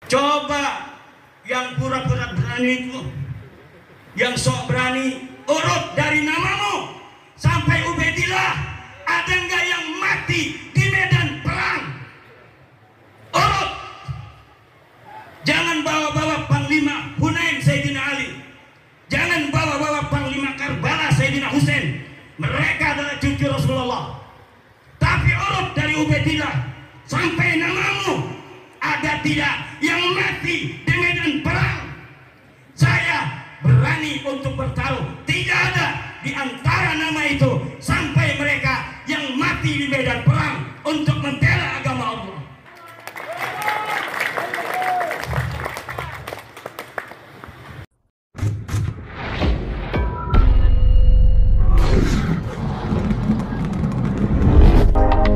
Coba yang pura-pura berani itu, yang sok berani, urut dari namamu sampai Ubaidillah, ada nggak yang mati di medan perang? Urut. Jangan bawa-bawa Panglima Hunain Sayyidina Ali, jangan bawa-bawa Panglima Karbala Sayyidina Husain. Mereka adalah cucu Rasulullah. Tapi urut dari Ubaidillah sampai namamu, ada tidak yang mati di medan perang? Saya berani untuk bertaruh, tidak ada di antara nama itu sampai mereka yang mati di medan perang untuk membela agama Allah.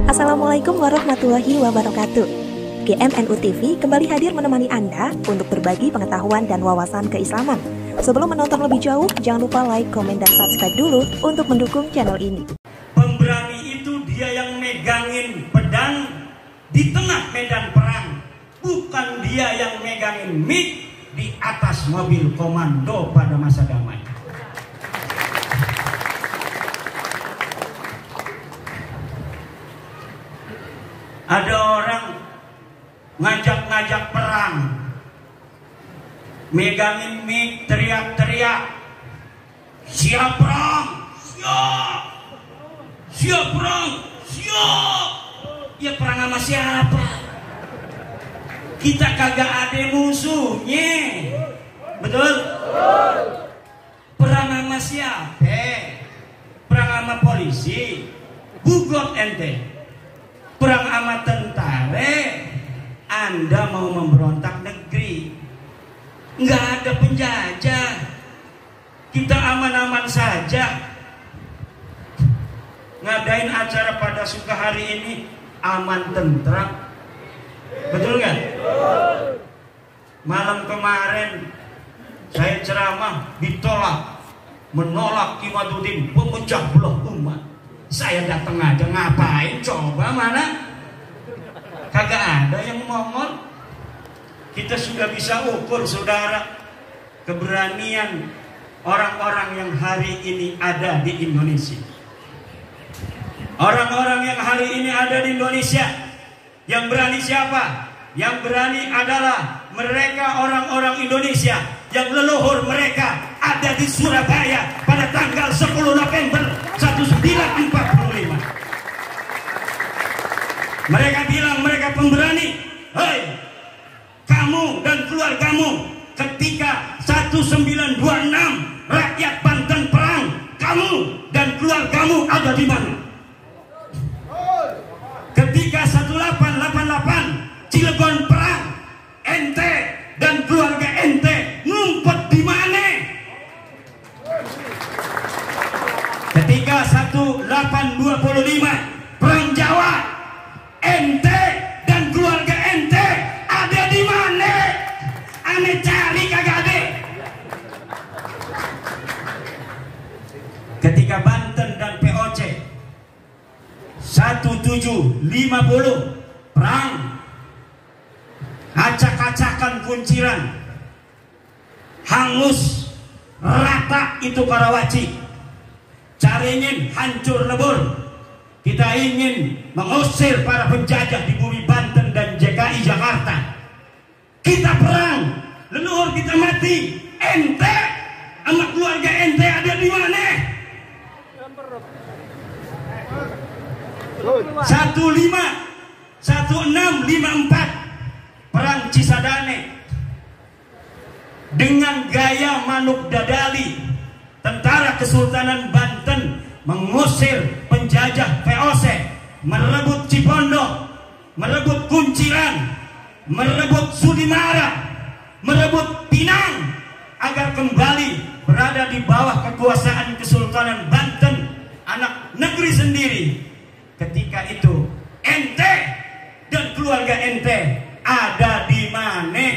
Assalamualaikum warahmatullahi wabarakatuh. GMNU TV kembali hadir menemani Anda untuk berbagi pengetahuan dan wawasan keislaman. Sebelum menonton lebih jauh, jangan lupa like, komen, dan subscribe dulu untuk mendukung channel ini. Pemberani itu dia yang megangin pedang di tengah medan perang, bukan dia yang megangin mic di atas mobil komando pada masa damai. Ada orang ngajak-ngajak perang, megangin mic, teriak-teriak, siap perang, siap, siap perang, siap. Ya perang sama siapa? Kita kagak ada musuhnya, betul? Perang sama siapa? Perang sama polisi, bugot ente. Perang sama tentara, Anda mau memberontak negeri. Nggak ada penjajah, kita aman-aman saja. Ngadain acara pada suka hari ini aman tentram, betul nggak? Malam kemarin saya ceramah ditolak, menolak Imaduddin, pemecah belah umat. Saya datang aja, ngapain coba, mana? Kagak ada yang ngomong. Kita sudah bisa ukur, saudara, keberanian orang-orang yang hari ini ada di Indonesia. Orang-orang yang hari ini ada di Indonesia, yang berani siapa? Yang berani adalah mereka, orang-orang Indonesia yang leluhur mereka ada di Surabaya pada tanggal 10 November 1945. Mereka bilang mereka pemberani. Hei, kamu dan keluargamu, ketika 1926 rakyat Banten perang, kamu dan keluargamu ada di mana? Ketika 1888 Cilegon perang, ente dan keluarga ente ngumpet di mana? Ketika 1825 perang Jawa, ente dan keluarga ente ada di mana? Ane cari kagak ada. Ketika Banten dan POC 1750 perang, acak-acakan kunciran, hangus rata itu Karawaci, Caringin hancur lebur. Kita ingin mengusir para penjajah di bumi Banten dan DKI Jakarta. Kita perang, leluhur kita mati. Ente sama keluarga ente ada di mana? 1654 perang Cisadane, dengan gaya Manuk Dadali, tentara Kesultanan Banten mengusir penjajah VOC, merebut Cipondoh, merebut Kunciran, merebut Sudimara, merebut Pinang, agar kembali berada di bawah kekuasaan Kesultanan Banten, anak negeri sendiri. Ketika itu ente dan keluarga ente ada di mana?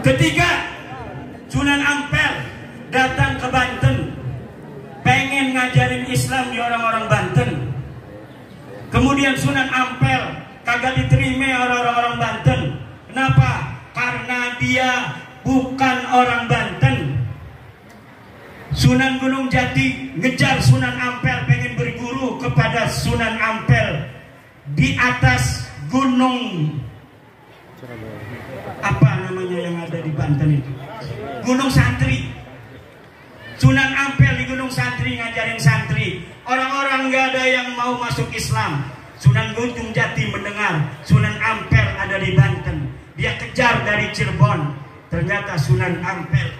Ketika Sunan Ampel datang ke Banten, pengen ngajarin Islam di orang-orang Banten, Kemudian Sunan Ampel kagak diterima orang-orang Banten. Kenapa? Karena dia bukan orang Banten. Sunan Gunung Jati ngejar Sunan Ampel, pengen berguru kepada Sunan Ampel di atas gunung apa namanya yang ada di Banten itu, Gunung Santri. Sunan Ampel di Gunung Santri ngajarin santri. Orang-orang nggak ada yang mau masuk Islam. Sunan Gunung Jati mendengar Sunan Ampel ada di Banten. Dia kejar dari Cirebon. Ternyata Sunan Ampel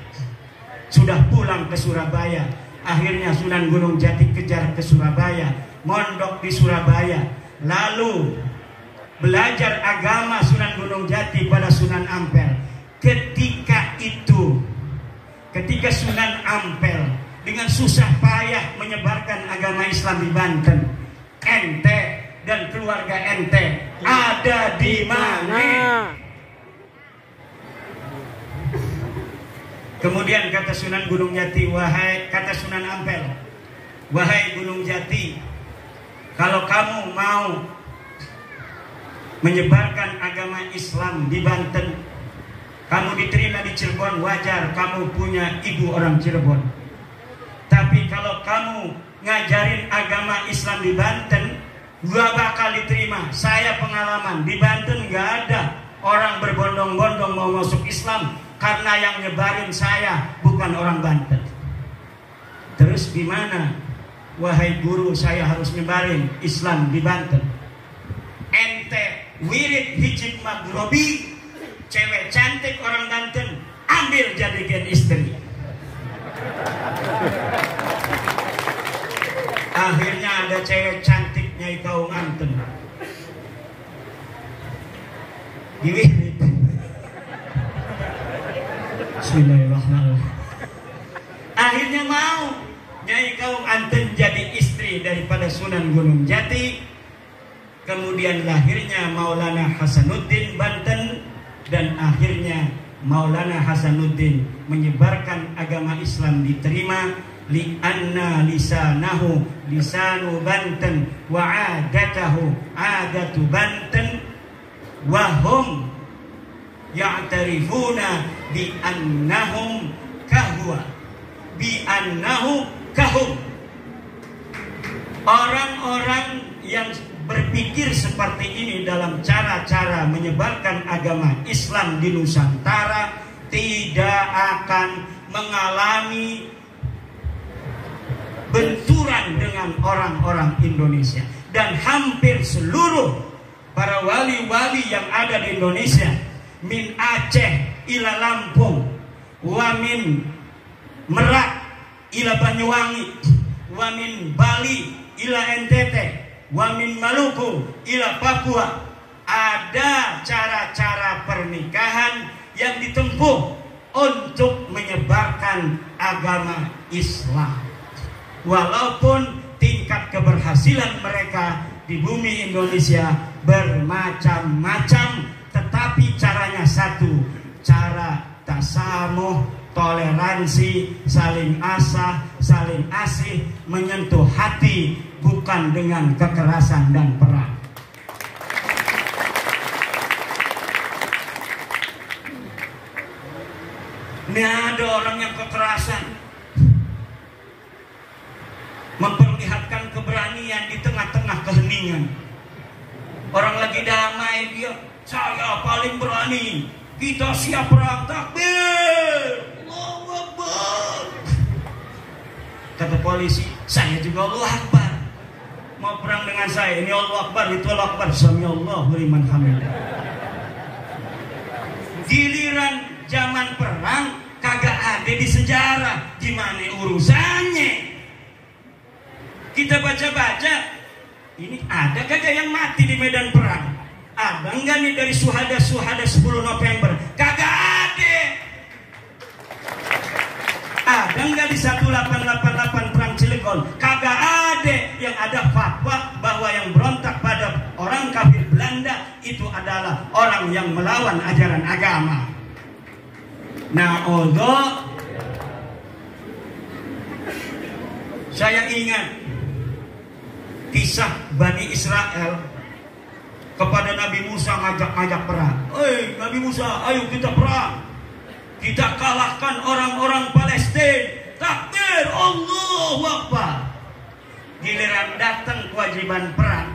sudah pulang ke Surabaya. Akhirnya Sunan Gunung Jati kejar ke Surabaya, mondok di Surabaya. Lalu belajar agama Sunan Gunung Jati pada Sunan Ampel. Ketika Sunan Ampel dengan susah payah menyebarkan agama Islam di Banten, ente dan keluarga ente ada di mana? Kemudian kata Sunan Gunung Jati, kata Sunan Ampel, wahai Gunung Jati, kalau kamu mau menyebarkan agama Islam di Banten, kamu diterima di Cirebon, wajar, kamu punya ibu orang Cirebon. Tapi kalau kamu ngajarin agama Islam di Banten, gak bakal diterima. Saya pengalaman, di Banten gak ada orang berbondong-bondong mau masuk Islam, karena yang nyebarin saya bukan orang Banten. Terus gimana? Wahai guru, saya harus nyebarin Islam di Banten. Ente wirid hijib maghrobi, cewek cantik orang Banten, ambil jadikan istri. Akhirnya ada cewek cantik Nyai Kaum Anten diwirid. Bismillahirrahmanirrahim. Akhirnya mau Nyai Kaum Anten jadi istri daripada Sunan Gunung Jati. Kemudian lahirnya Maulana Hasanuddin Banten, dan akhirnya Maulana Hasanuddin menyebarkan agama Islam diterima. Li'anna lisanahu lisanu Banten wa adatahu adatu Banten wa hum ya'tarifuna bi annahum kahwa bi annahu kahum. Orang-orang yang berpikir seperti ini dalam cara-cara menyebarkan agama Islam di Nusantara tidak akan mengalami benturan dengan orang-orang Indonesia. Dan hampir seluruh para wali-wali yang ada di Indonesia, min Aceh ila Lampung, wa min Merak ila Banyuwangi, wa min Bali ila NTT, wa min Maluku ila Papua, ada cara-cara pernikahan yang ditempuh untuk menyebarkan agama Islam. Walaupun tingkat keberhasilan mereka di bumi Indonesia bermacam-macam, tetapi caranya satu, cara tasamuh, toleransi, saling asah, saling asih, menyentuh hati, bukan dengan kekerasan dan perang. Ini ada orang yang kekerasan, memperlihatkan keberanian di tengah-tengah keheningan. Orang lagi damai, dia, saya paling berani, kita siap perang, takbir, Allahu Akbar. Kata polisi, saya juga Allahu Akbar. Mau perang dengan saya, ini Allahu Akbar, itu Allahu Akbar, samiallahu liman hamidah. Giliran zaman perang kagak ada di sejarah, gimana urusannya? Kita baca-baca, ini ada kagak yang mati di medan perang? Ada enggak nih dari suhada-suhada 10 November? Kagak ada. Ada enggak di 1888 perang Cilegon? Kagak ada. Yang ada fatwa bahwa yang berontak pada orang kafir Belanda itu adalah orang yang melawan ajaran agama. Nah, Allah, saya ingat kisah Bani Israel kepada Nabi Musa ngajak-ngajak perang. Nabi Musa, ayo kita perang. Kita kalahkan orang-orang Palestina. Takbir, Allahu Akbar. Giliran datang kewajiban perang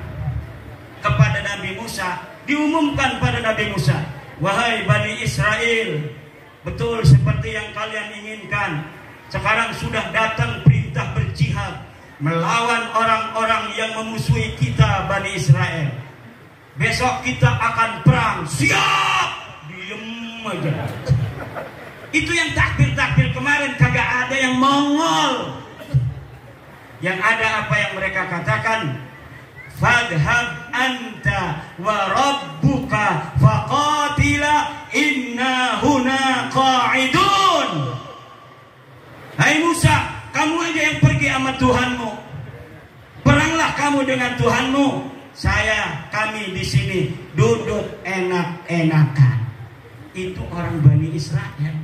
kepada Nabi Musa, diumumkan pada Nabi Musa, wahai Bani Israel, betul seperti yang kalian inginkan. Sekarang sudah datang perintah berjihad melawan orang-orang yang memusuhi kita, Bani Israel. Besok kita akan perang. Siap. Diem aja. Itu yang takbir-takbir kemarin kagak ada yang mongol. Yang ada apa yang mereka katakan, fadhhab anta wa rabbuka faqatila inna huna qa'idun. Hai Musa, kamu aja yang pergi sama Tuhanmu. Peranglah kamu dengan Tuhanmu. Kami di sini duduk enak-enakan. Itu orang Bani Israel,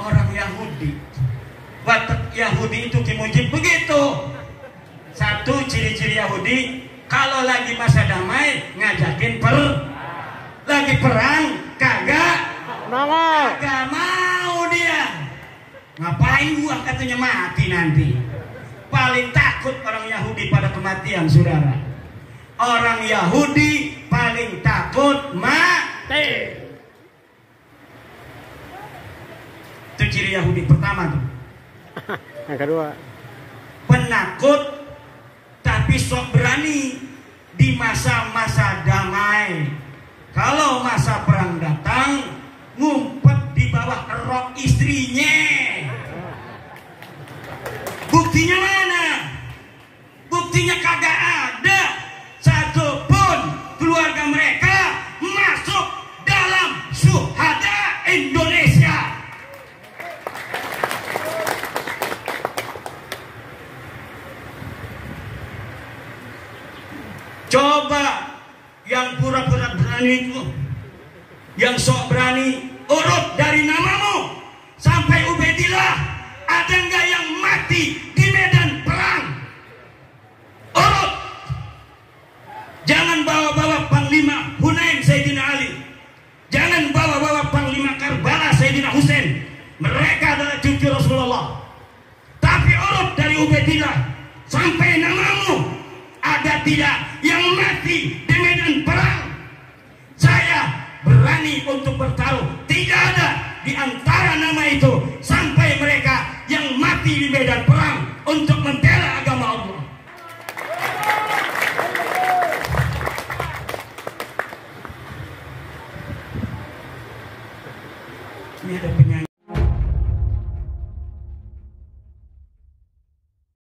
orang Yahudi. Watak Yahudi itu kimujib begitu. Satu ciri-ciri Yahudi, kalau lagi masa damai ngajakin lagi perang kagak mau dia. Ngapain gua, katanya mati nanti. Paling takut orang Yahudi pada kematian, saudara. Orang Yahudi paling takut mati. Itu ciri Yahudi pertama tuh. Yang kedua, penakut tapi sok berani di masa-masa damai. Kalau masa perang datang, ngumpet di bawah rok istrinya. Buktinya mana? Buktinya kagak ada satupun keluarga mereka masuk dalam syuhada Indonesia. Coba yang pura-pura berani itu, yang sok berani, urut dari namamu sampai Ubedillah, ada nggak yang mati di medan perang? Urut. Jangan bawa-bawa Panglima Hunain Sayyidina Ali, jangan bawa-bawa Panglima Karbala Sayyidina Husain. Mereka adalah cucu Rasulullah. Tapi urut dari Ubedillah sampai namamu. Ada tidak yang mati di medan perang? Saya berani untuk bertaruh, tidak ada di antara nama itu sampai mereka yang mati di medan perang untuk membela agama Allah. Ini ada penyanyi.